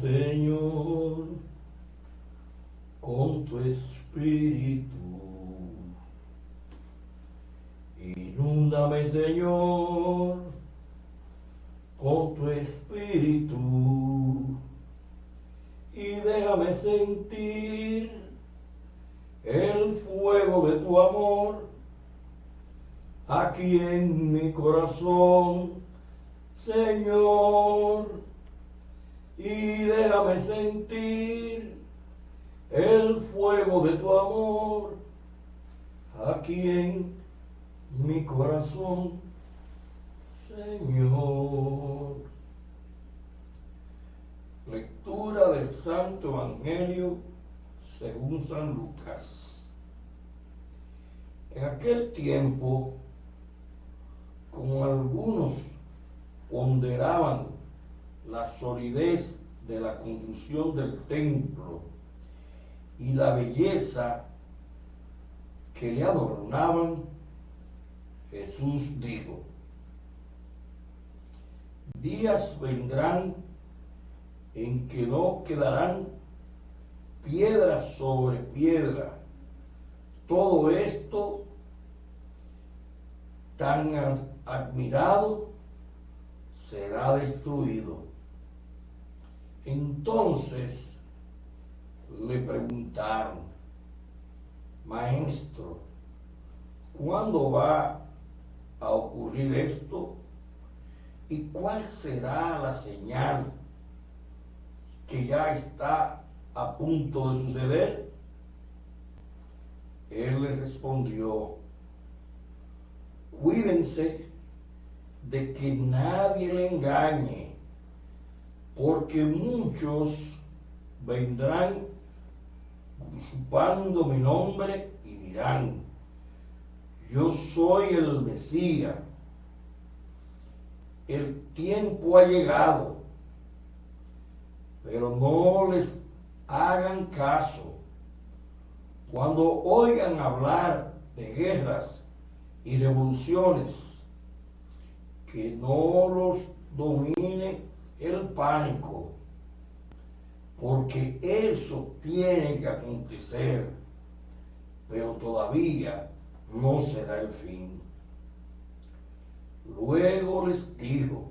Señor, con tu espíritu. Inúndame, Señor, con tu espíritu. Y déjame sentir el fuego de tu amor aquí en mi corazón, Señor. Y déjame sentir el fuego de tu amor aquí en mi corazón, Señor. Lectura del Santo Evangelio según San Lucas. En aquel tiempo, como algunos ponderaban la solidez de la construcción del templo y la belleza que le adornaban, Jesús dijo: días vendrán en que no quedarán piedra sobre piedra. Todo esto tan admirado será destruido. Entonces le preguntaron: Maestro, ¿cuándo va a ocurrir esto? ¿Y cuál será la señal que ya está a punto de suceder? Él les respondió: cuídense de que nadie le engañe, porque muchos vendrán usurpando mi nombre y dirán: yo soy el Mesías. El tiempo ha llegado, pero no les hagan caso. Cuando oigan hablar de guerras y revoluciones, que no los domine el pánico, porque eso tiene que acontecer, pero todavía no será el fin. Luego les dijo: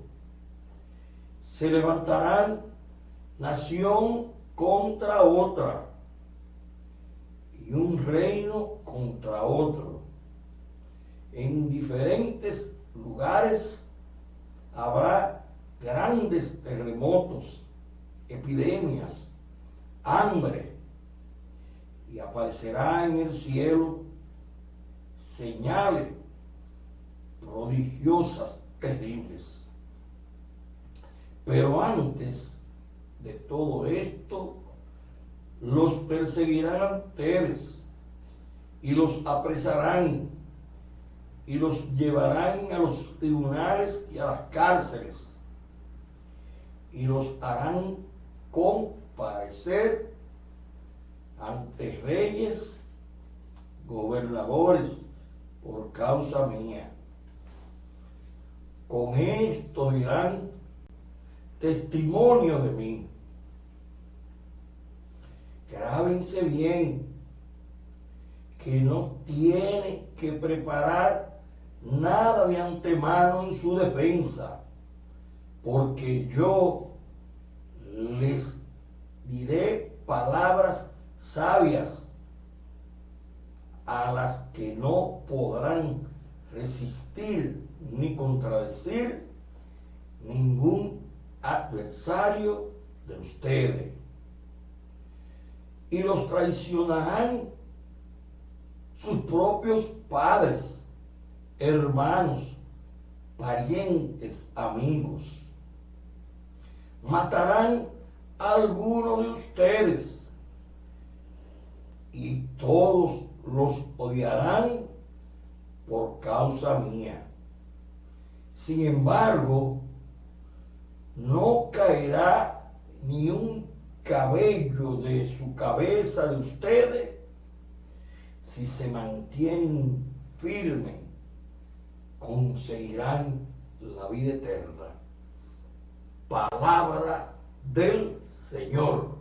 se levantarán nación contra otra y un reino contra otro. En diferentes lugares habrá grandes terremotos, epidemias, hambre, y aparecerá en el cielo señales prodigiosas, terribles. Pero antes de todo esto, los perseguirán a ustedes y los apresarán y los llevarán a los tribunales y a las cárceles y los harán comparecer ante reyes, gobernadores, por causa mía. Con esto dirán testimonio de mí. Grábense bien que no tiene que preparar nada de antemano en su defensa, porque yo les diré palabras sabias a las que no podrán resistir ni contradecir ningún adversario de ustedes. Y los traicionarán sus propios padres, hermanos, parientes, amigos. Matarán a alguno de ustedes y todos los odiarán por causa mía. Sin embargo, no caerá ni un cabello de su cabeza de ustedes si se mantienen firmes, conseguirán la vida eterna. Palabra del Señor.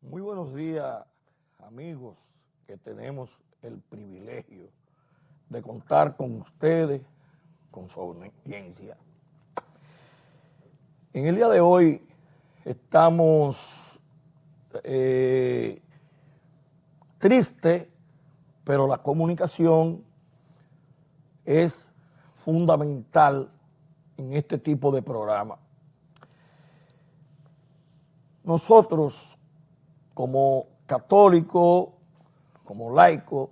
Muy buenos días, amigos, que tenemos el privilegio de contar con ustedes, con su audiencia. En el día de hoy estamos tristes, pero la comunicación es fundamental en este tipo de programa. Nosotros, como católicos, como laicos,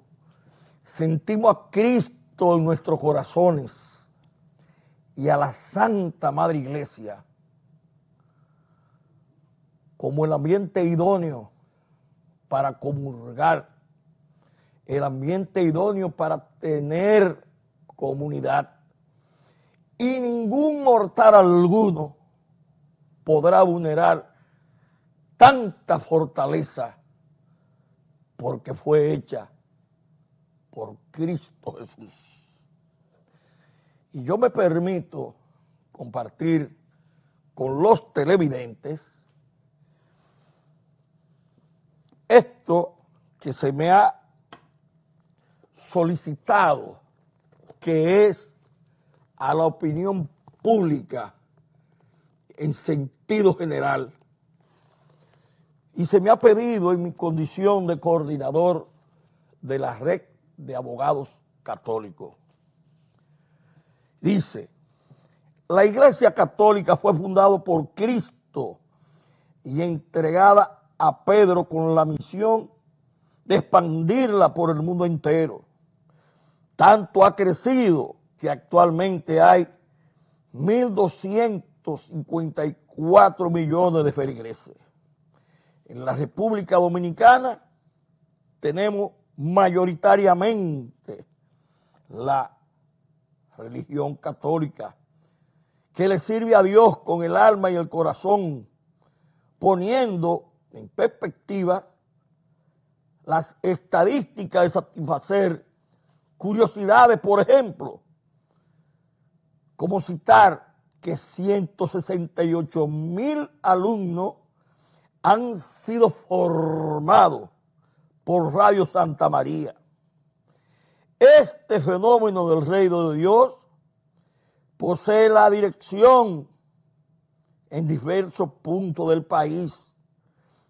sentimos a Cristo en nuestros corazones y a la Santa Madre Iglesia como el ambiente idóneo para comulgar, el ambiente idóneo para tener comunidad. Y ningún mortal alguno podrá vulnerar tanta fortaleza porque fue hecha por Cristo Jesús. Y yo me permito compartir con los televidentes esto que se me ha solicitado, que es a la opinión pública en sentido general. Y se me ha pedido en mi condición de coordinador de la red de abogados católicos. Dice, la Iglesia Católica fue fundada por Cristo y entregada a Pedro con la misión de expandirla por el mundo entero. Tanto ha crecido que actualmente hay 1.254 millones de feligreses. En la República Dominicana tenemos mayoritariamente la religión católica, que le sirve a Dios con el alma y el corazón, poniendo en perspectiva las estadísticas de satisfacer curiosidades, por ejemplo, como citar que 168,000 alumnos han sido formados por Radio Santa María. Este fenómeno del reino de Dios posee la dirección en diversos puntos del país,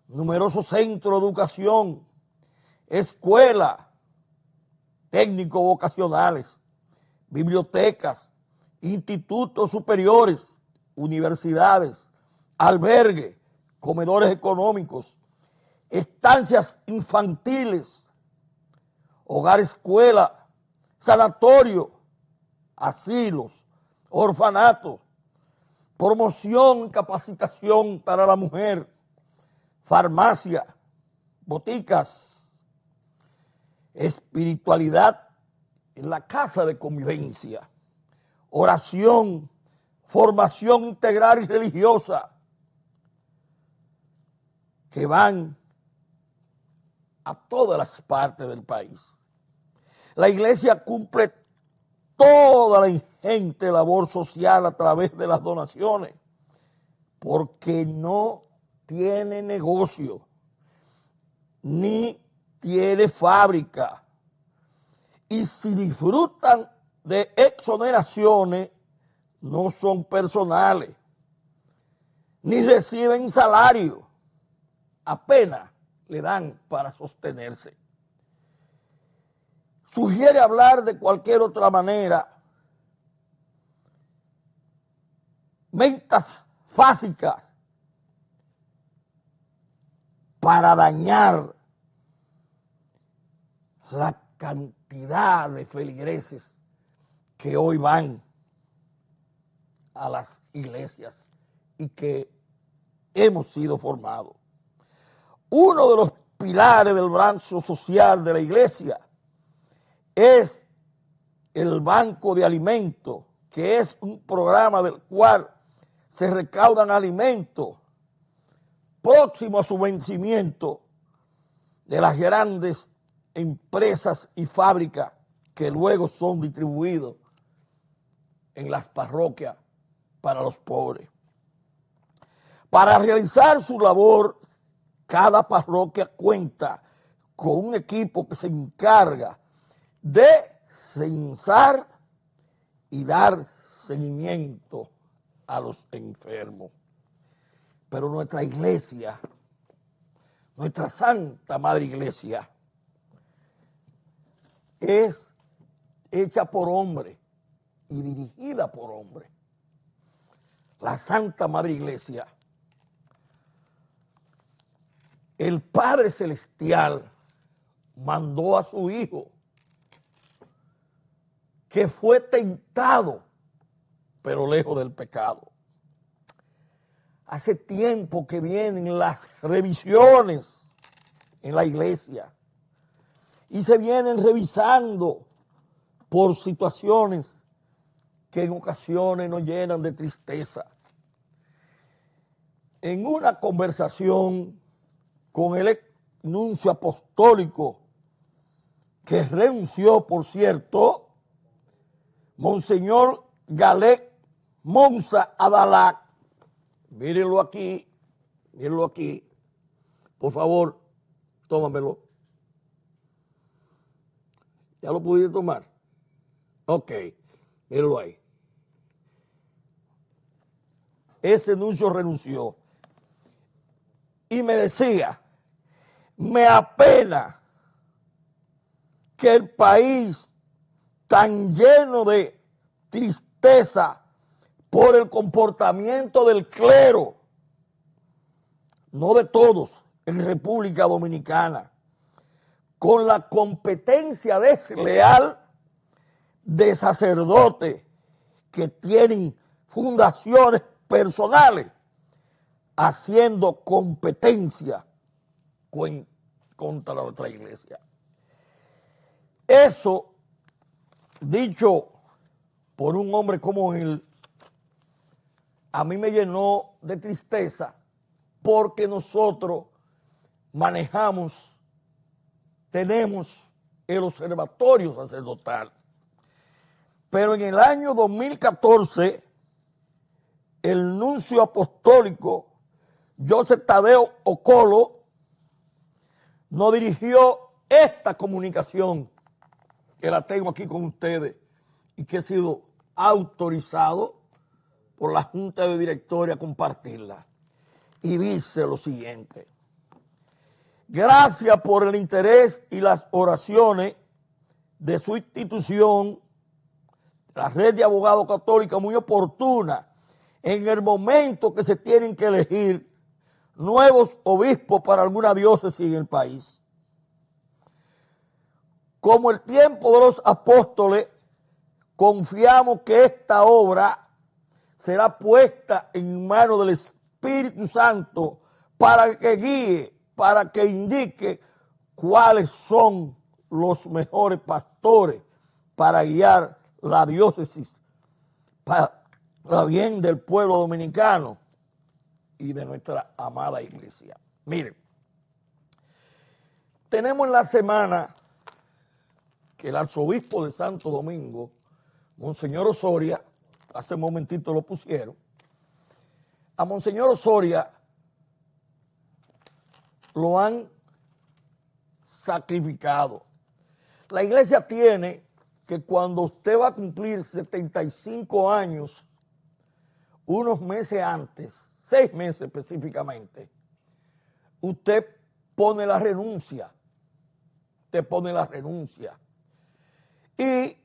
numerosos centros de educación, escuelas, técnicos vocacionales, bibliotecas, institutos superiores, universidades, albergues, comedores económicos, estancias infantiles, hogar escuela, sanatorio, asilos, orfanatos, promoción y capacitación para la mujer, farmacia, boticas, espiritualidad en la casa de convivencia, oración, formación integral y religiosa, que van a todas las partes del país. La Iglesia cumple toda la ingente labor social a través de las donaciones, porque no tiene negocio, ni tiene fábrica. Y si disfrutan de exoneraciones, no son personales, ni reciben salario, apenas le dan para sostenerse. Sugiere hablar de cualquier otra manera, mentas fásicas para dañar la cantidad de feligreses que hoy van a las iglesias y que hemos sido formados. Uno de los pilares del brazo social de la iglesia es el Banco de Alimentos, que es un programa del cual se recaudan alimentos próximos a su vencimiento de las grandes empresas y fábricas que luego son distribuidos en las parroquias para los pobres. Para realizar su labor, cada parroquia cuenta con un equipo que se encarga de censar y dar seguimiento a los enfermos. Pero nuestra iglesia, nuestra Santa Madre Iglesia, es hecha por hombre y dirigida por hombre. La Santa Madre Iglesia, el Padre Celestial mandó a su Hijo, que fue tentado, pero lejos del pecado. Hace tiempo que vienen las revisiones en la iglesia y se vienen revisando por situaciones que en ocasiones nos llenan de tristeza. En una conversación con el nuncio apostólico, que renunció, por cierto, Monseñor Galec Monza Adalac, mírenlo aquí, por favor, tómamelo. ¿Ya lo pudiste tomar? Ok, mírenlo ahí. Ese nuncio renunció y me decía, me apena que el país tan lleno de tristeza por el comportamiento del clero, no de todos, en República Dominicana, con la competencia desleal de sacerdotes que tienen fundaciones personales, haciendo competencia contra la otra iglesia. Eso, dicho por un hombre como él, a mí me llenó de tristeza, porque nosotros tenemos el observatorio sacerdotal. Pero en el año 2014, el nuncio apostólico Joseph Tadeo Ocolo nos dirigió esta comunicación, que la tengo aquí con ustedes y que he sido autorizado por la Junta de Directoria a compartirla. Y dice lo siguiente: gracias por el interés y las oraciones de su institución, la Red de Abogados Católicos, muy oportuna en el momento que se tienen que elegir nuevos obispos para alguna diócesis en el país. Como el tiempo de los apóstoles, confiamos que esta obra será puesta en manos del Espíritu Santo para que guíe, para que indique cuáles son los mejores pastores para guiar la diócesis para bien del pueblo dominicano y de nuestra amada iglesia. Miren, tenemos en la semana que el arzobispo de Santo Domingo, Monseñor Osoria, hace un momentito lo pusieron, a Monseñor Osoria lo han sacrificado. La iglesia tiene que cuando usted va a cumplir 75 años, unos meses antes, 6 meses específicamente, usted pone la renuncia. Y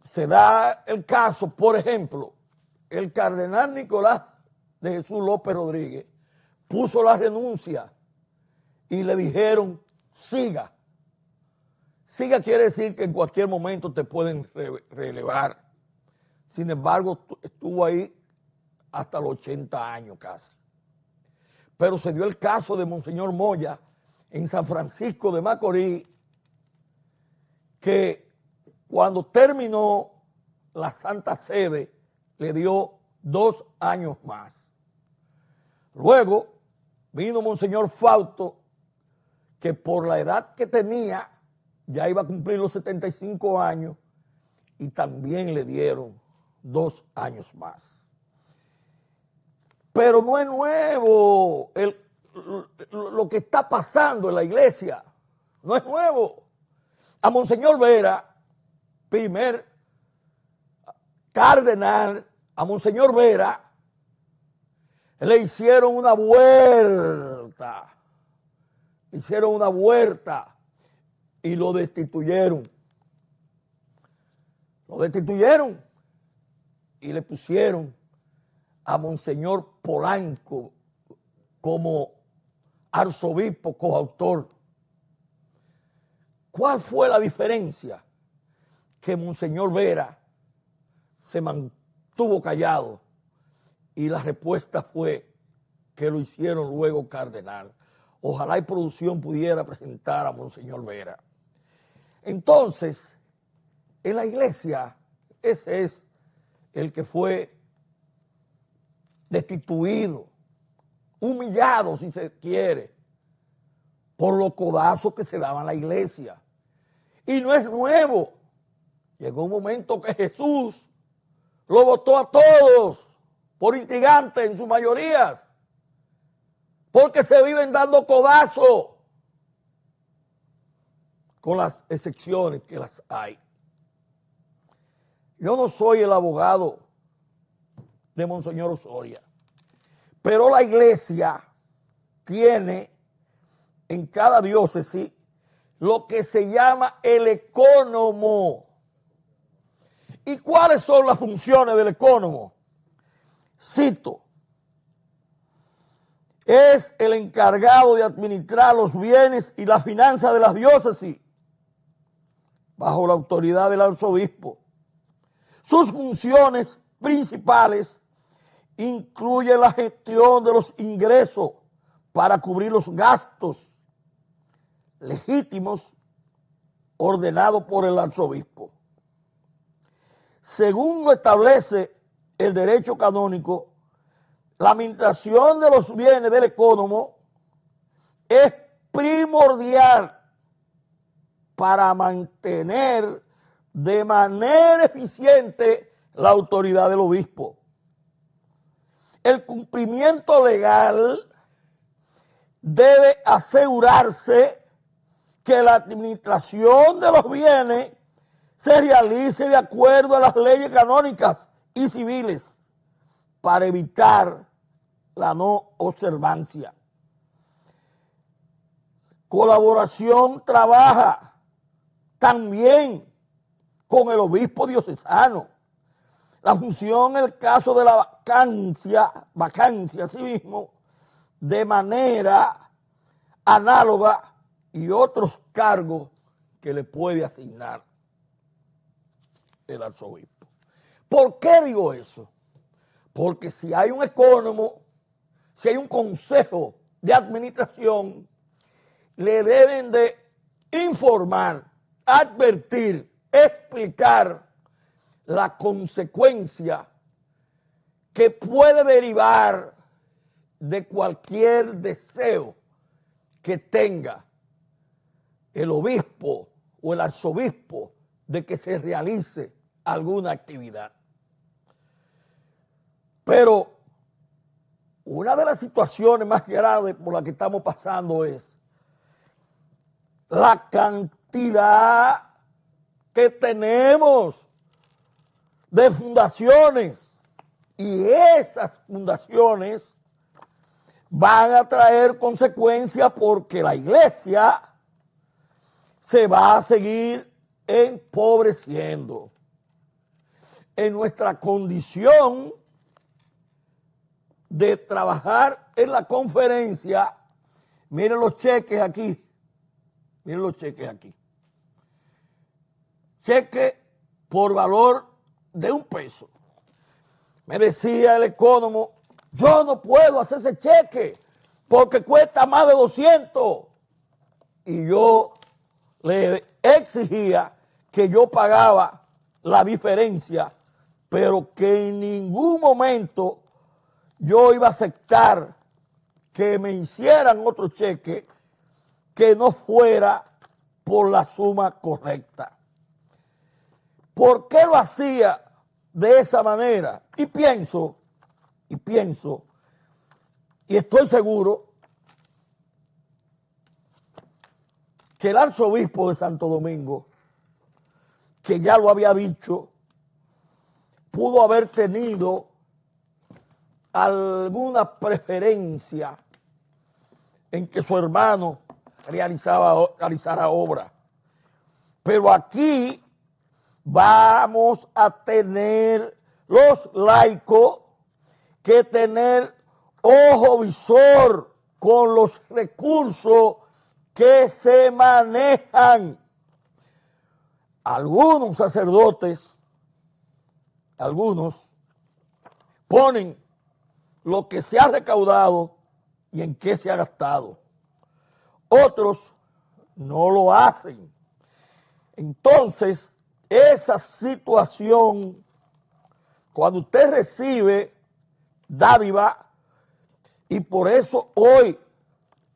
se da el caso, por ejemplo, el cardenal Nicolás de Jesús López Rodríguez puso la renuncia y le dijeron, siga. Siga quiere decir que en cualquier momento te pueden relevar. Sin embargo, estuvo ahí hasta los 80 años casi. Pero se dio el caso de Monseñor Moya en San Francisco de Macorís, que cuando terminó la Santa Sede le dio 2 años más. Luego vino Monseñor Fausto, que por la edad que tenía ya iba a cumplir los 75 años y también le dieron 2 años más. Pero no es nuevo lo que está pasando en la iglesia. No es nuevo. A Monseñor Vera, primer cardenal, a Monseñor Vera, le hicieron una vuelta. Le hicieron una vuelta y lo destituyeron. Lo destituyeron y le pusieron a Monseñor Polanco como arzobispo coautor. ¿Cuál fue la diferencia? Que Monseñor Vera se mantuvo callado y la respuesta fue que lo hicieron luego cardenal. Ojalá y producción pudiera presentar a Monseñor Vera. Entonces, en la iglesia, ese es el que fue destituido, humillado, si se quiere, por los codazos que se daban a la iglesia. Y no es nuevo. Llegó un momento que Jesús lo votó a todos por intrigantes en su mayoría, porque se viven dando codazos, con las excepciones que las hay. Yo no soy el abogado de Monseñor Osoria, pero la iglesia tiene en cada diócesis lo que se llama el ecónomo. ¿Y cuáles son las funciones del ecónomo? Cito: es el encargado de administrar los bienes y la finanza de las diócesis bajo la autoridad del arzobispo. Sus funciones principales incluyen la gestión de los ingresos para cubrir los gastos legítimos ordenados por el arzobispo. Según lo establece el derecho canónico, la administración de los bienes del ecónomo es primordial para mantener de manera eficiente la autoridad del obispo. El cumplimiento legal debe asegurarse que la administración de los bienes se realice de acuerdo a las leyes canónicas y civiles para evitar la no observancia. Colaboración trabaja también con el obispo diocesano. La función en el caso de la vacancia asimismo, de manera análoga y otros cargos que le puede asignar el arzobispo. ¿Por qué digo eso? Porque si hay un ecónomo, si hay un consejo de administración, le deben de informar, advertir, explicar la consecuencia que puede derivar de cualquier deseo que tenga el obispo o el arzobispo de que se realice alguna actividad. Pero una de las situaciones más graves por las que estamos pasando es la cantidad que tenemos de fundaciones, y esas fundaciones van a traer consecuencias porque la iglesia se va a seguir empobreciendo. En nuestra condición de trabajar en la conferencia, miren los cheques aquí, miren los cheques aquí. Cheque por valor de $1. Me decía el ecónomo, yo no puedo hacer ese cheque porque cuesta más de 200. Y yo le exigía que yo pagaba la diferencia, pero que en ningún momento yo iba a aceptar que me hicieran otro cheque que no fuera por la suma correcta. ¿Por qué lo hacía de esa manera? Y pienso Y estoy seguro que el arzobispo de Santo Domingo, que ya lo había dicho, pudo haber tenido alguna preferencia en que su hermano realizara obra. Pero aquí vamos a tener los laicos que tener ojo visor con los recursos que se manejan. Algunos sacerdotes, algunos, ponen lo que se ha recaudado y en qué se ha gastado. Otros no lo hacen. Entonces, esa situación, cuando usted recibe dádiva, y por eso hoy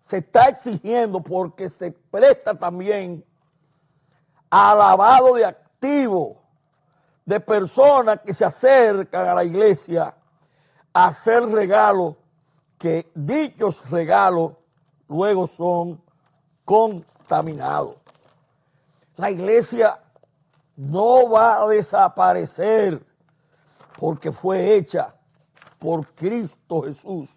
se está exigiendo, porque se presta también a lavado de activos de personas que se acercan a la iglesia a hacer regalos, que dichos regalos luego son contaminados. La iglesia no va a desaparecer porque fue hecha por Cristo Jesús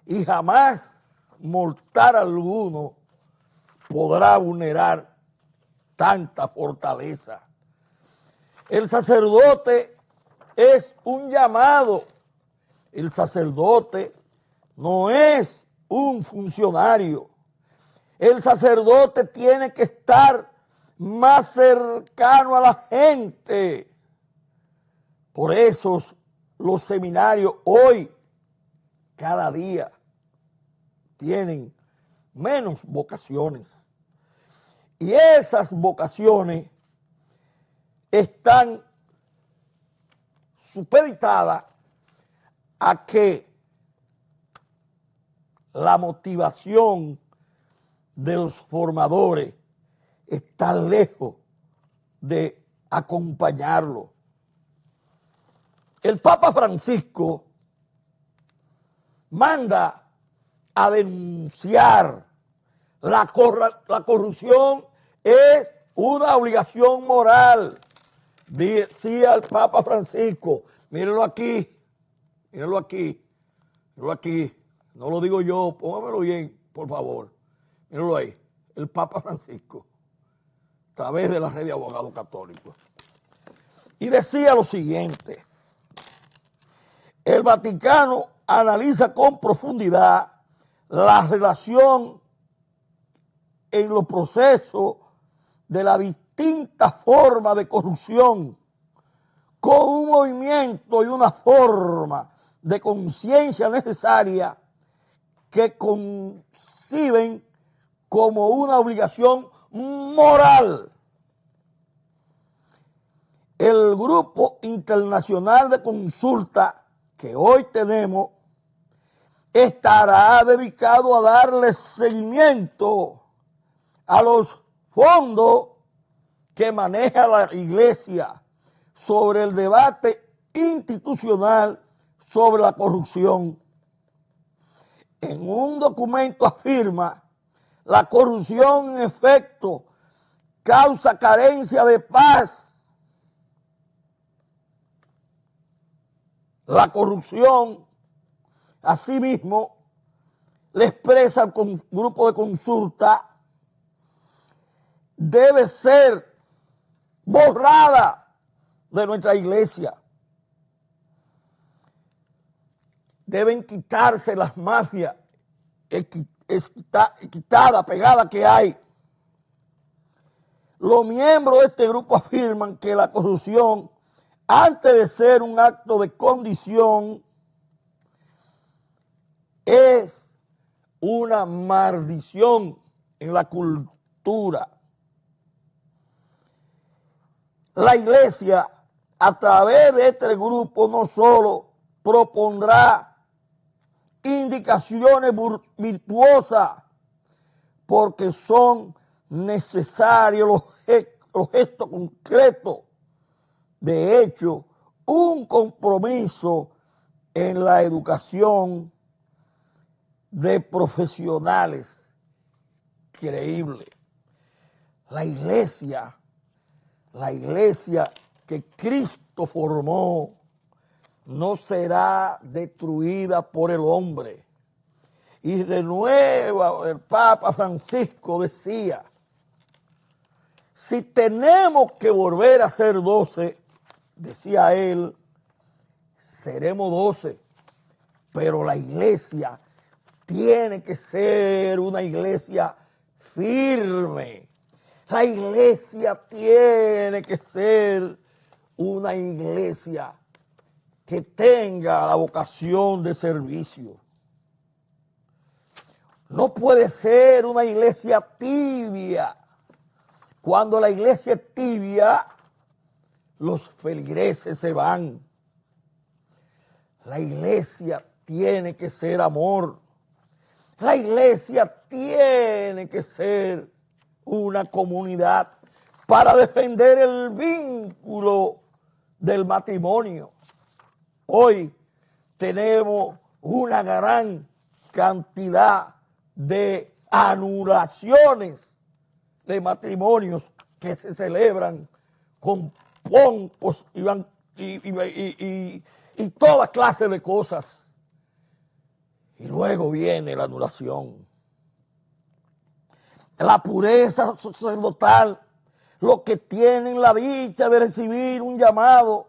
y jamás mortal alguno podrá vulnerar tanta fortaleza. El sacerdote es un llamado. El sacerdote no es un funcionario. El sacerdote tiene que estar más cercano a la gente. Por eso los seminarios hoy, cada día, tienen menos vocaciones. Y esas vocaciones están supeditadas a que la motivación de los formadores está lejos de acompañarlo. El Papa Francisco manda a denunciar la corrupción. Es una obligación moral, decía el Papa Francisco. Mírenlo aquí, mírenlo aquí, mírenlo aquí. No lo digo yo, póngamelo bien, por favor. Mírenlo ahí, el Papa Francisco, a través de la red de abogados católicos. Y decía lo siguiente: el Vaticano analiza con profundidad la relación en los procesos de las distintas formas de corrupción con un movimiento y una forma de conciencia necesaria que conciben como una obligación moral. El Grupo Internacional de Consulta que hoy tenemos estará dedicado a darle seguimiento a los fondos que maneja la Iglesia sobre el debate institucional sobre la corrupción. En un documento afirma: la corrupción en efecto causa carencia de paz. La corrupción, asimismo, le expresa el grupo de consulta, debe ser borrada de nuestra iglesia. Deben quitarse las mafias quitadas, pegadas que hay. Los miembros de este grupo afirman que la corrupción, antes de ser un acto de condición, es una maldición en la cultura. La iglesia, a través de este grupo, no solo propondrá indicaciones virtuosas, porque son necesarios los gestos concretos. De hecho, un compromiso en la educación, de profesionales creíbles. La iglesia que Cristo formó no será destruida por el hombre. Y de nuevo el Papa Francisco decía, si tenemos que volver a ser 12, decía él, seremos 12, pero la iglesia tiene que ser una iglesia firme. La iglesia tiene que ser una iglesia que tenga la vocación de servicio. No puede ser una iglesia tibia. Cuando la iglesia es tibia, los feligreses se van. La iglesia tiene que ser amor. La iglesia tiene que ser una comunidad para defender el vínculo del matrimonio. Hoy tenemos una gran cantidad de anulaciones de matrimonios que se celebran con pompos y toda clase de cosas. Y luego viene la anulación. La pureza sacerdotal, los que tienen la dicha de recibir un llamado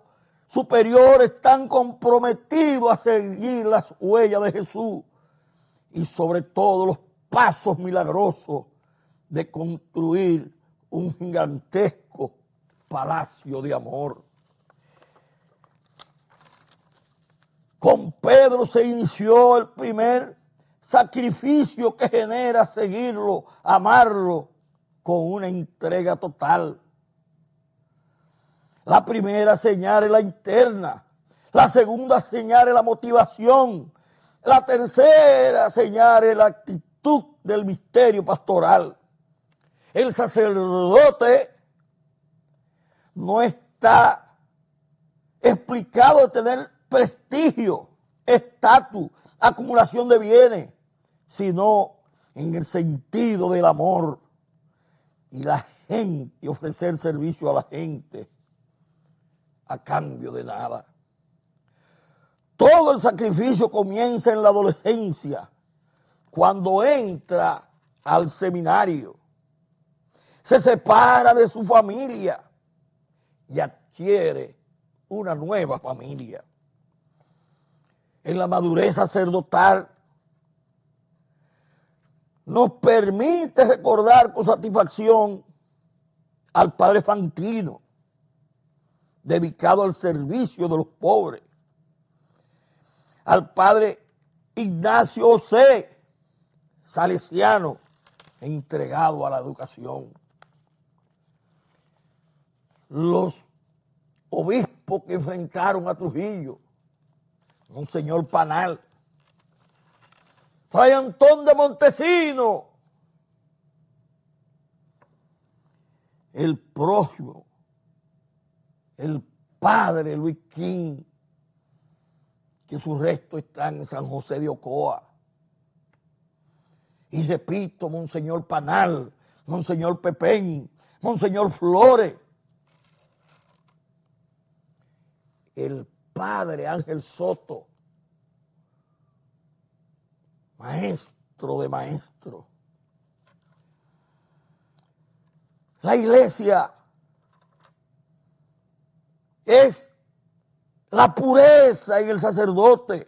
superior están comprometidos a seguir las huellas de Jesús y sobre todo los pasos milagrosos de construir un gigantesco palacio de amor. Con Pedro se inició el primer sacrificio que genera seguirlo, amarlo con una entrega total. La primera señal es la interna, la segunda señal es la motivación, la tercera señal es la actitud del misterio pastoral. El sacerdote no está explicado de tener prestigio, estatus, acumulación de bienes, sino en el sentido del amor y la gente, y ofrecer servicio a la gente a cambio de nada. Todo el sacrificio comienza en la adolescencia, cuando entra al seminario, se separa de su familia y adquiere una nueva familia. En la madurez sacerdotal nos permite recordar con satisfacción al Padre Fantino, dedicado al servicio de los pobres, al Padre Ignacio José, salesiano, entregado a la educación. Los obispos que enfrentaron a Trujillo, Monseñor Panal, Fray Antón de Montesinos, el próximo, el padre Luis King, que sus restos están en San José de Ocoa. Y repito, Monseñor Panal, Monseñor Pepén, Monseñor Flores, el padre Ángel Soto, maestro de maestros. La iglesia es la pureza en el sacerdote.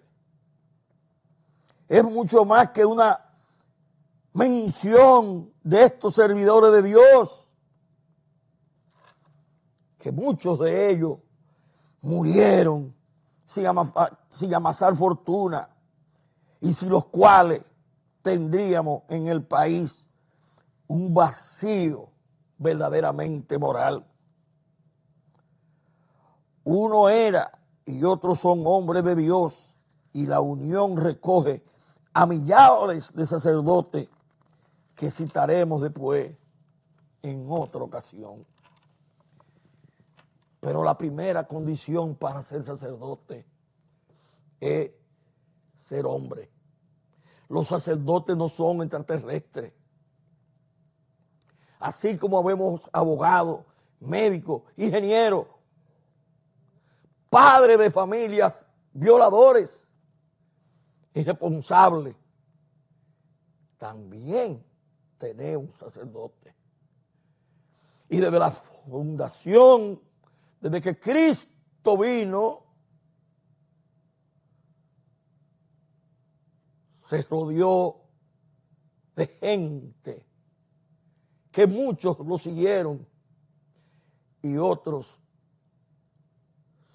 Es mucho más que una mención de estos servidores de Dios, que muchos de ellos murieron sin amasar fortuna y sin los cuales tendríamos en el país un vacío verdaderamente moral. Uno era y otros son hombres de Dios, y la unión recoge a millares de sacerdotes que citaremos después en otra ocasión. Pero la primera condición para ser sacerdote es ser hombre. Los sacerdotes no son extraterrestres. Así como vemos abogados, médicos, ingenieros, padres de familias, violadores, irresponsables, también tenemos sacerdotes. Y desde la fundación, desde que Cristo vino, se rodeó de gente que muchos lo siguieron y otros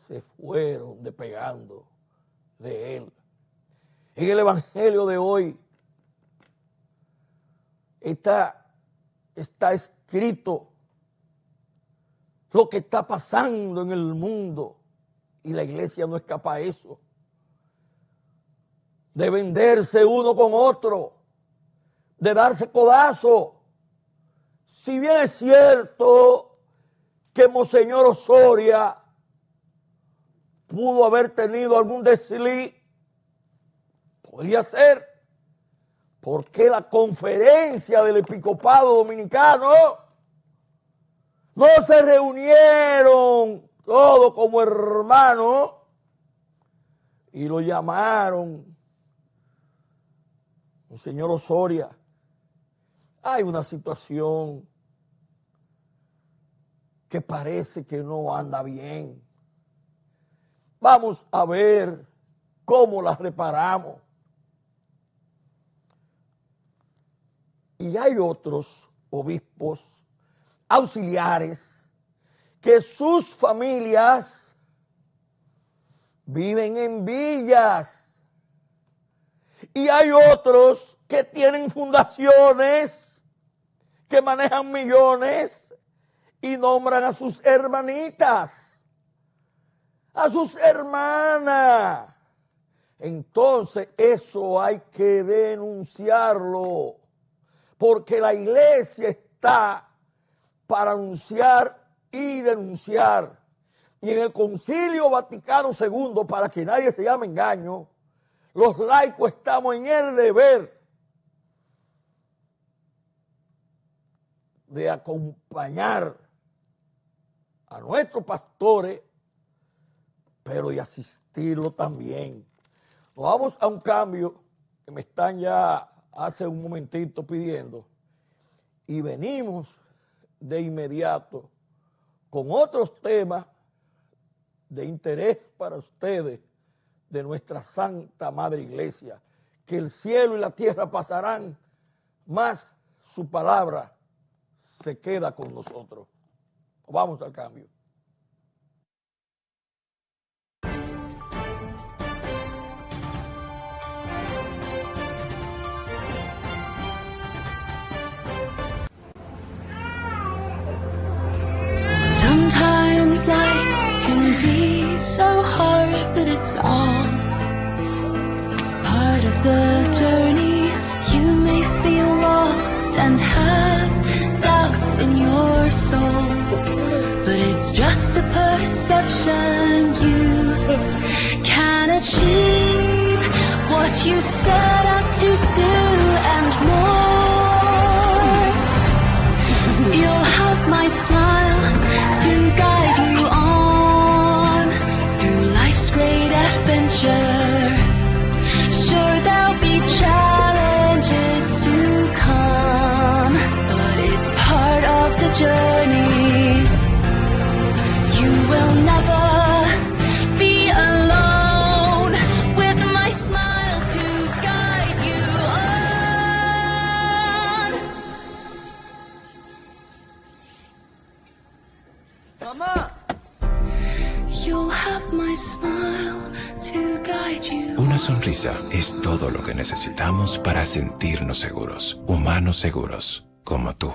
se fueron despegando de él. En el Evangelio de hoy está escrito lo que está pasando en el mundo y la iglesia no escapa a eso. De venderse uno con otro, de darse codazo. Si bien es cierto que Monseñor Osoria pudo haber tenido algún desliz, podría ser, porque la conferencia del episcopado dominicano no se reunieron todos como hermanos y lo llamaron Monseñor Osoria. Hay una situación que parece que no anda bien. Vamos a ver cómo la reparamos. Y hay otros obispos auxiliares que sus familias viven en villas. Y hay otros que tienen fundaciones, que manejan millones y nombran a sus hermanitas, a sus hermanas. Entonces eso hay que denunciarlo, porque la iglesia está para anunciar y denunciar. Y en el Concilio Vaticano II, para que nadie se llame engaño, los laicos estamos en el deber de acompañar a nuestros pastores, pero de asistirlo también. Nos vamos a un cambio que me están ya hace un momentito pidiendo y venimos de inmediato con otros temas de interés para ustedes de nuestra Santa Madre Iglesia, que el cielo y la tierra pasarán, mas su palabra se queda con nosotros. Vamos al cambio. Sometimes life can be so hard, but it's all part of the journey. You may feel lost and have doubts in your soul, but it's just a perception. You can achieve what you set out to do and more. You'll have my smile to guide you on through life's great adventure. Sure, there'll be challenges to come, but it's part of the journey. You will never be alone with my smile to guide you on. Mama! You'll have my smile to guide you. Una sonrisa es todo lo que necesitamos para sentirnos seguros, humanos seguros, como tú.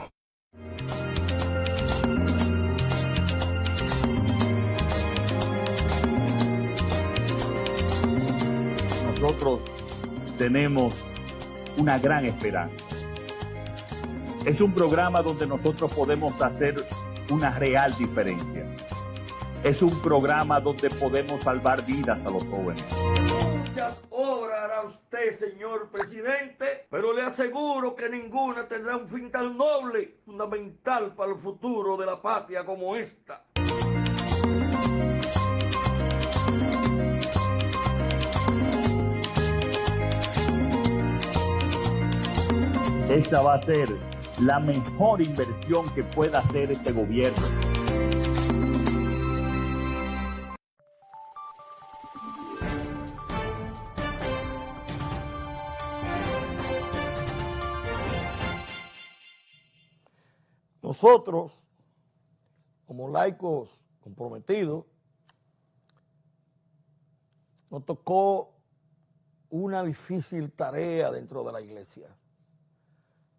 Nosotros tenemos una gran esperanza. Es un programa donde nosotros podemos hacer una real diferencia. Es un programa donde podemos salvar vidas a los jóvenes. Muchas obras hará usted, señor presidente, pero le aseguro que ninguna tendrá un fin tan noble, fundamental para el futuro de la patria como esta. Esta va a ser la mejor inversión que pueda hacer este gobierno. Nosotros, como laicos comprometidos, nos tocó una difícil tarea dentro de la iglesia.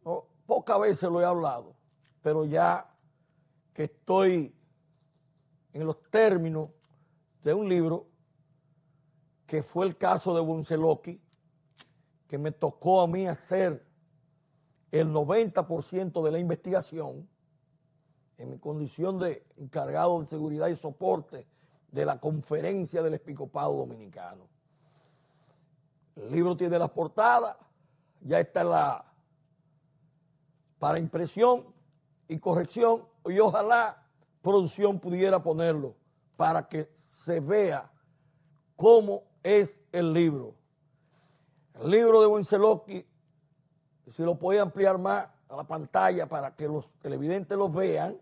No, pocas veces lo he hablado, pero ya que estoy en los términos de un libro que fue el caso de Bonceloqui, que me tocó a mí hacer el 90% de la investigación en mi condición de encargado de seguridad y soporte de la Conferencia del Episcopado Dominicano. El libro tiene las portadas, ya está para impresión y corrección, y ojalá producción pudiera ponerlo para que se vea cómo es el libro. El libro de Bonceloqui, si lo puede ampliar más a la pantalla para que los televidentes lo vean,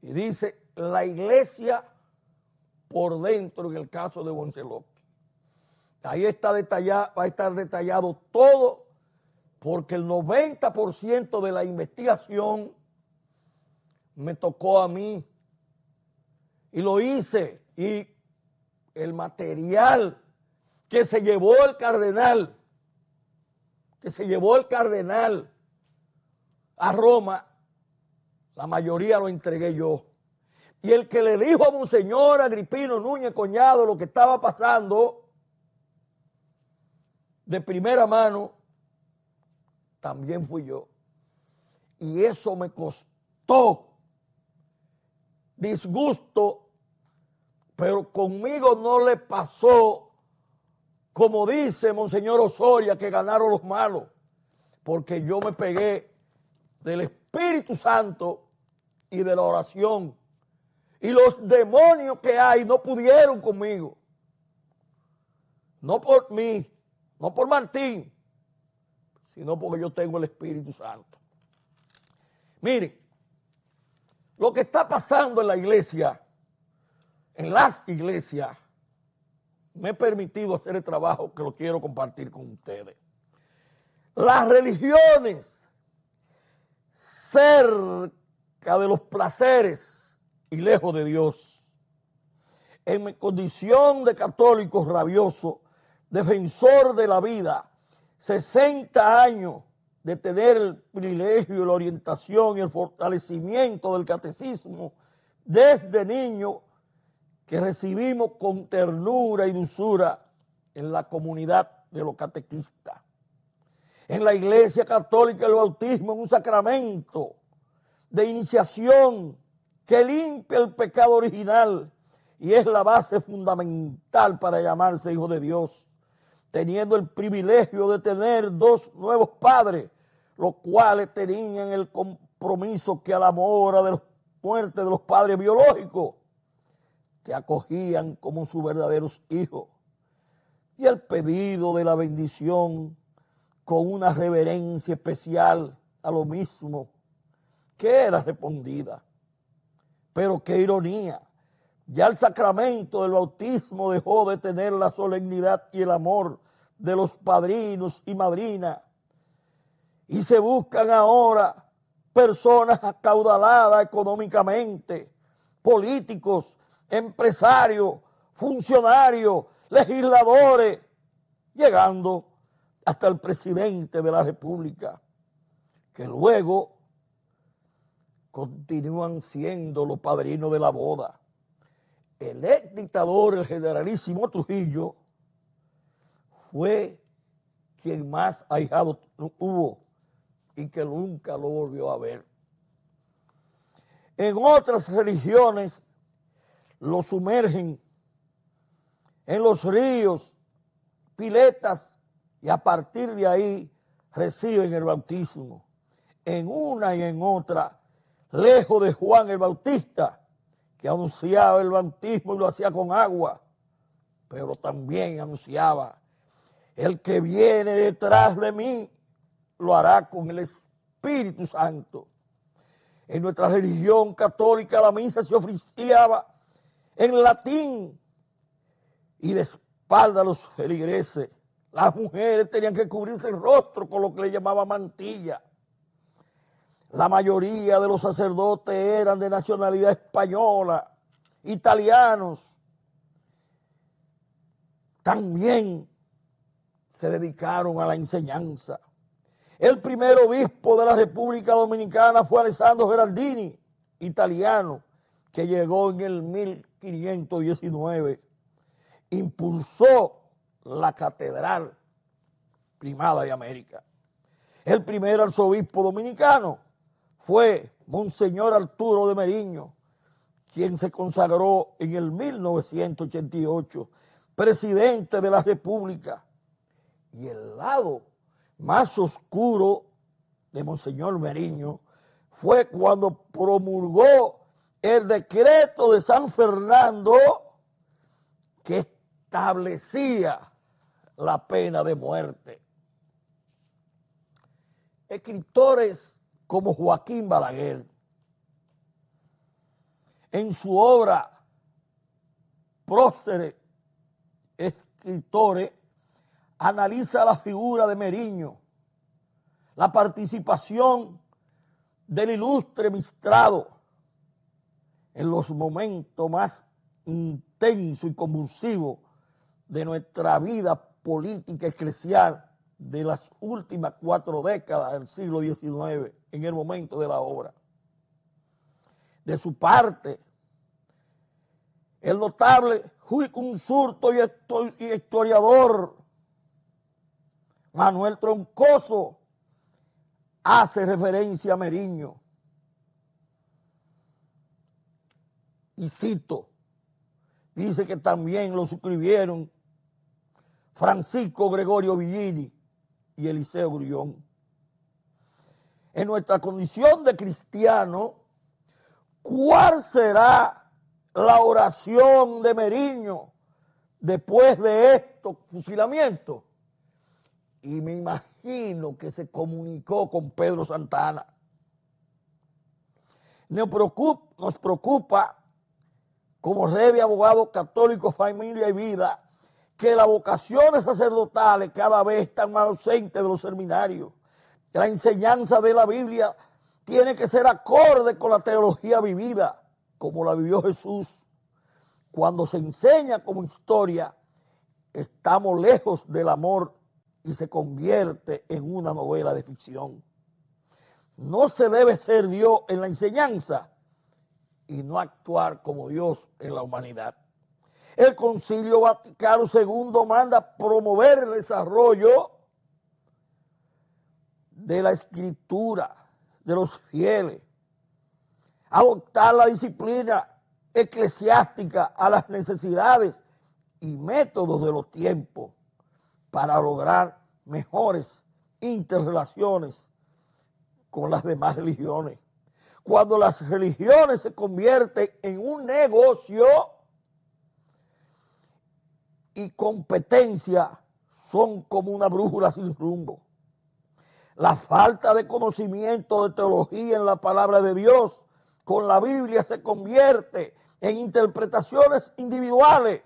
y dice la iglesia por dentro en el caso de Bonceloqui. Ahí está detallado, va a estar detallado todo, porque el 90% de la investigación me tocó a mí y lo hice, y el material que se llevó el cardenal a Roma, la mayoría lo entregué yo. Y el que le dijo a Monseñor Agripino Núñez Coñado lo que estaba pasando de primera mano, también fui yo. Y eso me costó disgusto, pero conmigo no le pasó, como dice Monseñor Osoria, que ganaron los malos, porque yo me pegué del Espíritu Santo y de la oración, y los demonios que hay no pudieron conmigo, no por mí, no por Martín, sino porque yo tengo el Espíritu Santo. Miren, lo que está pasando en la iglesia, en las iglesias, me he permitido hacer el trabajo que lo quiero compartir con ustedes. Las religiones, cerca de los placeres y lejos de Dios. En mi condición de católico rabioso, defensor de la vida, 60 años de tener el privilegio, la orientación y el fortalecimiento del catecismo desde niño, que recibimos con ternura y dulzura en la comunidad de los catequistas. En la Iglesia Católica el bautismo es un sacramento de iniciación que limpia el pecado original y es la base fundamental para llamarse hijo de Dios, teniendo el privilegio de tener dos nuevos padres, los cuales tenían el compromiso que a la hora de la muerte de los padres biológicos te acogían como sus verdaderos hijos, y el pedido de la bendición con una reverencia especial a lo mismo que era respondida. Pero qué ironía, ya el sacramento del bautismo dejó de tener la solemnidad y el amor de los padrinos y madrinas, y se buscan ahora personas acaudaladas económicamente, políticos, empresarios, funcionarios, legisladores, llegando hasta el presidente de la República, que luego continúan siendo los padrinos de la boda. El ex dictador, el generalísimo Trujillo, fue quien más ahijado hubo y que nunca lo volvió a ver. En otras religiones, lo sumergen en los ríos, piletas, y a partir de ahí reciben el bautismo. En una y en otra, lejos de Juan el Bautista, que anunciaba el bautismo y lo hacía con agua, pero también anunciaba: el que viene detrás de mí lo hará con el Espíritu Santo. En nuestra religión católica la misa se oficiaba en latín y de espalda a los feligreses. Las mujeres tenían que cubrirse el rostro con lo que le llamaban mantilla. La mayoría de los sacerdotes eran de nacionalidad española, italianos. También se dedicaron a la enseñanza. El primer obispo de la República Dominicana fue Alessandro Geraldini, italiano, que llegó en el 1519. Impulsó la Catedral Primada de América. El primer arzobispo dominicano fue Monseñor Arturo de Meriño, quien se consagró en el 1988, presidente de la República. Y el lado más oscuro de Monseñor Meriño fue cuando promulgó el decreto de San Fernando que establecía la pena de muerte. Escritores como Joaquín Balaguer, en su obra Próceres Escritores, analiza la figura de Meriño, la participación del ilustre Mistrado en los momentos más intensos y convulsivos de nuestra vida política eclesial de las últimas 4 décadas del siglo XIX, en el momento de la obra. De su parte, el notable jurisconsulto y historiador Manuel Troncoso hace referencia a Meriño y cito, dice que también lo suscribieron Francisco Gregorio Villini y Eliseo Grullón. En nuestra condición de cristiano, ¿cuál será la oración de Meriño después de estos fusilamientos? Y me imagino que se comunicó con Pedro Santana. Nos preocupa como red de abogados católicos, familia y vida, que las vocaciones sacerdotales cada vez están más ausentes de los seminarios. La enseñanza de la Biblia tiene que ser acorde con la teología vivida, como la vivió Jesús. Cuando se enseña como historia, estamos lejos del amor y se convierte en una novela de ficción. No se debe ser Dios en la enseñanza y no actuar como Dios en la humanidad. El Concilio Vaticano II manda promover el desarrollo de la escritura de los fieles, adoptar la disciplina eclesiástica a las necesidades y métodos de los tiempos para lograr mejores interrelaciones con las demás religiones. Cuando las religiones se convierten en un negocio y competencia, son como una brújula sin rumbo. La falta de conocimiento de teología en la palabra de Dios con la Biblia se convierte en interpretaciones individuales.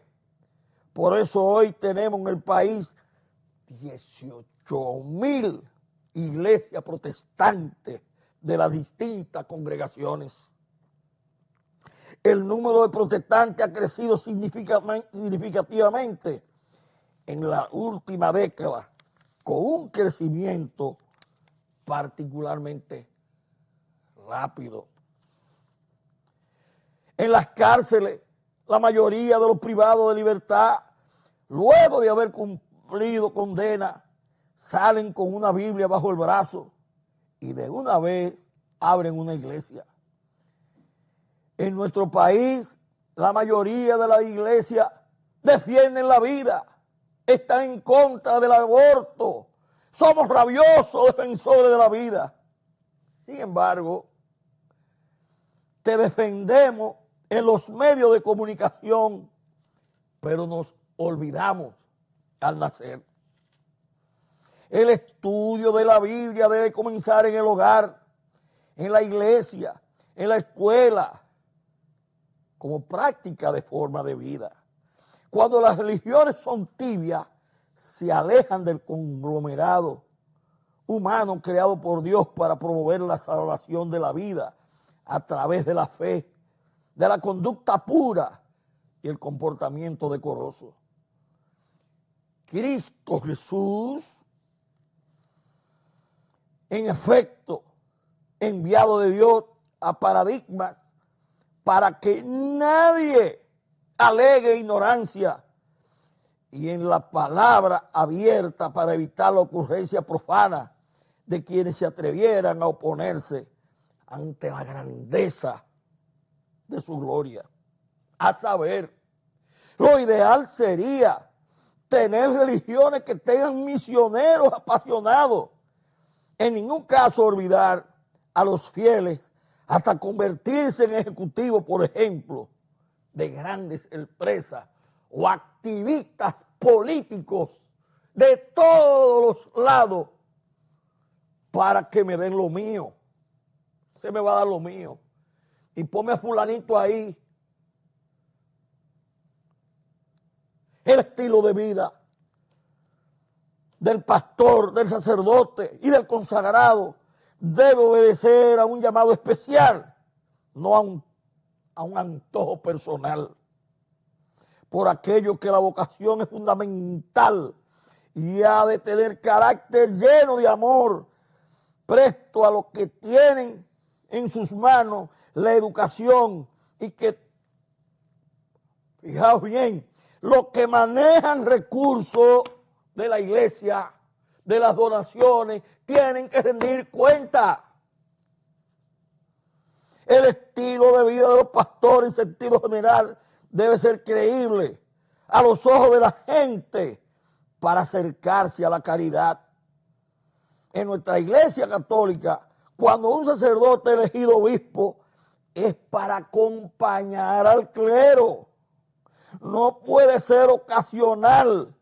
Por eso hoy tenemos en el país 18,000 iglesias protestantes de las distintas congregaciones. El número de protestantes ha crecido significativamente en la última década, con un crecimiento particularmente rápido. En las cárceles, la mayoría de los privados de libertad, luego de haber cumplido condena, salen con una Biblia bajo el brazo y de una vez abren una iglesia. En nuestro país la mayoría de la iglesia defienden la vida, están en contra del aborto, somos rabiosos defensores de la vida. Sin embargo, te defendemos en los medios de comunicación, pero nos olvidamos al nacer. El estudio de la Biblia debe comenzar en el hogar, en la iglesia, en la escuela, como práctica de forma de vida. Cuando las religiones son tibias, se alejan del conglomerado humano creado por Dios para promover la salvación de la vida a través de la fe, de la conducta pura y el comportamiento decoroso. Cristo Jesús, en efecto, enviado de Dios a paradigmas para que nadie alegue ignorancia, y en la palabra abierta para evitar la ocurrencia profana de quienes se atrevieran a oponerse ante la grandeza de su gloria. A saber, lo ideal sería tener religiones que tengan misioneros apasionados, en ningún caso olvidar a los fieles hasta convertirse en ejecutivos, por ejemplo, de grandes empresas o activistas políticos de todos los lados para que me den lo mío. Se me va a dar lo mío. Y ponme a fulanito ahí. El estilo de vida del pastor, del sacerdote y del consagrado debe obedecer a un llamado especial, no a un antojo personal. Por aquello que la vocación es fundamental y ha de tener carácter lleno de amor, presto a lo que tienen en sus manos la educación y que, fijaos bien, los que manejan recursos de la iglesia, de las donaciones, tienen que rendir cuenta. El estilo de vida de los pastores en sentido general debe ser creíble a los ojos de la gente para acercarse a la caridad. En nuestra iglesia católica, cuando un sacerdote elegido obispo, es para acompañar al clero. No puede ser ocasional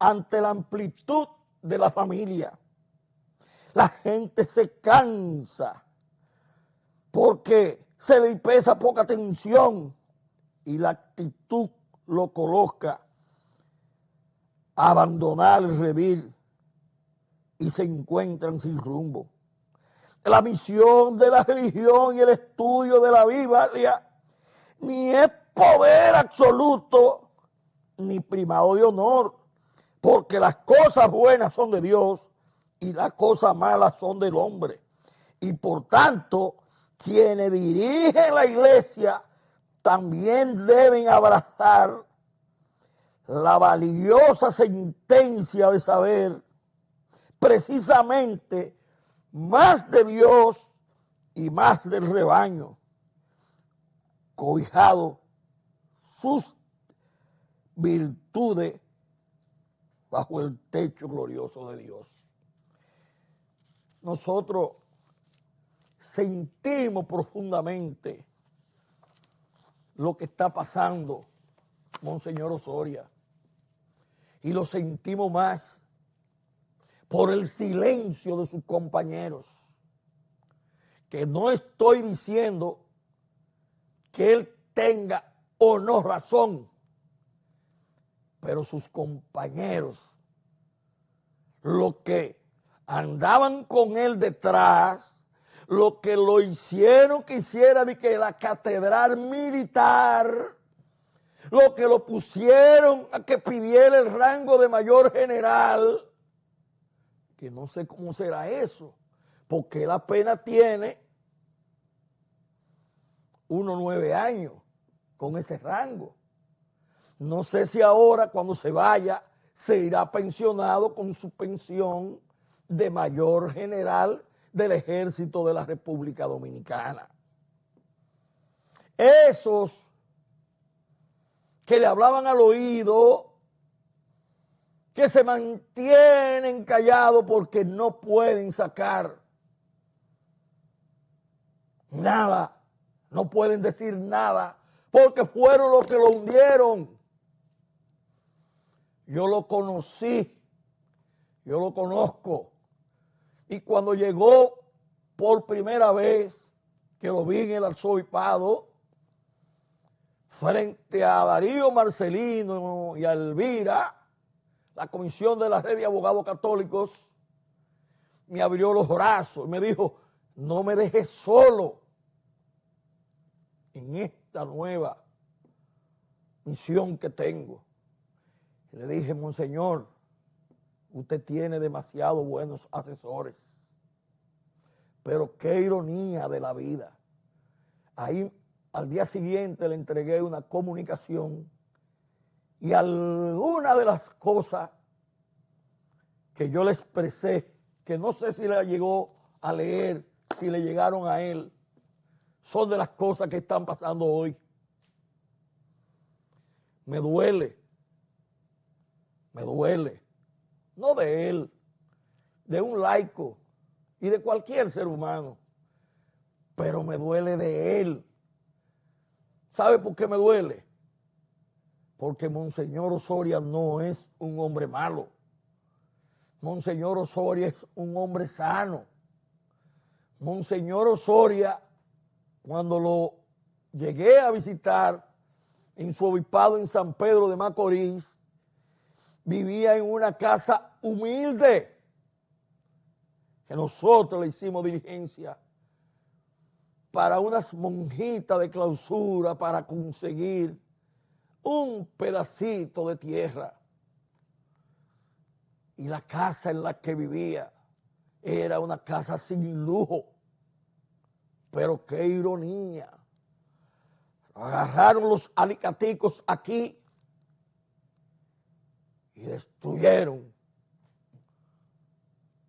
ante la amplitud de la familia. La gente se cansa porque se le pesa poca atención y la actitud lo coloca a abandonar el redil y se encuentran sin rumbo. La misión de la religión y el estudio de la Biblia ni es poder absoluto ni primado de honor, porque las cosas buenas son de Dios y las cosas malas son del hombre. Y por tanto, quienes dirigen la iglesia también deben abrazar la valiosa sentencia de saber precisamente más de Dios y más del rebaño, cobijado sus virtudes bajo el techo glorioso de Dios. Nosotros sentimos profundamente lo que está pasando, Monseñor Osoria, y lo sentimos más por el silencio de sus compañeros, que no estoy diciendo que él tenga o no razón, pero sus compañeros, los que andaban con él detrás, lo que lo hicieron que hiciera de que la catedral militar, lo que lo pusieron a que pidiera el rango de mayor general, que no sé cómo será eso, porque él apenas tiene 9 años con ese rango. No sé si ahora cuando se vaya se irá pensionado con su pensión de mayor general del Ejército de la República Dominicana. Esos que le hablaban al oído, que se mantienen callados porque no pueden sacar nada, no pueden decir nada, porque fueron los que lo hundieron. Yo lo conocí, yo lo conozco, y cuando llegó por primera vez, que lo vi en el arzobispado, frente a Darío Marcelino y a Elvira, la Comisión de la Red de Abogados Católicos, me abrió los brazos y me dijo, no me dejes solo en esta nueva misión que tengo. Y le dije, Monseñor, usted tiene demasiado buenos asesores, pero qué ironía de la vida. Ahí al día siguiente le entregué una comunicación y alguna de las cosas que yo le expresé, que no sé si la llegó a leer, si le llegaron a él, son de las cosas que están pasando hoy. Me duele, no de él, de un laico y de cualquier ser humano, pero me duele de él. ¿Sabe por qué me duele? Porque Monseñor Osoria no es un hombre malo. Monseñor Osoria es un hombre sano. Monseñor Osoria, cuando lo llegué a visitar en su obispado en San Pedro de Macorís, vivía en una casa humilde, que nosotros le hicimos diligencia para unas monjitas de clausura para conseguir un pedacito de tierra. Y la casa en la que vivía era una casa sin lujo. Pero qué ironía. Agarraron los alicaticos aquí y destruyeron.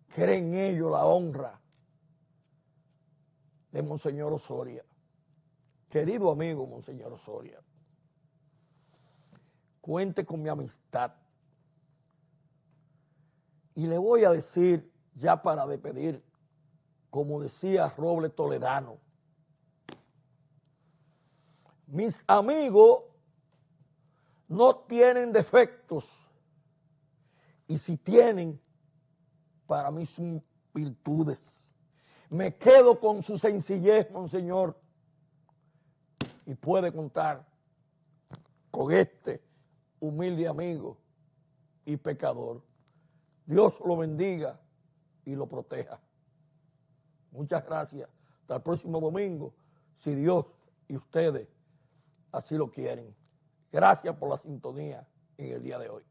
Creen ellos la honra de Monseñor Osoria. Querido amigo Monseñor Osoria, cuente con mi amistad. Y le voy a decir, ya para despedir, como decía Roble Toledano, mis amigos no tienen defectos, y si tienen, para mí son virtudes. Me quedo con su sencillez, Monseñor, y puede contar con este humilde amigo y pecador. Dios lo bendiga y lo proteja. Muchas gracias. Hasta el próximo domingo, si Dios y ustedes así lo quieren. Gracias por la sintonía en el día de hoy.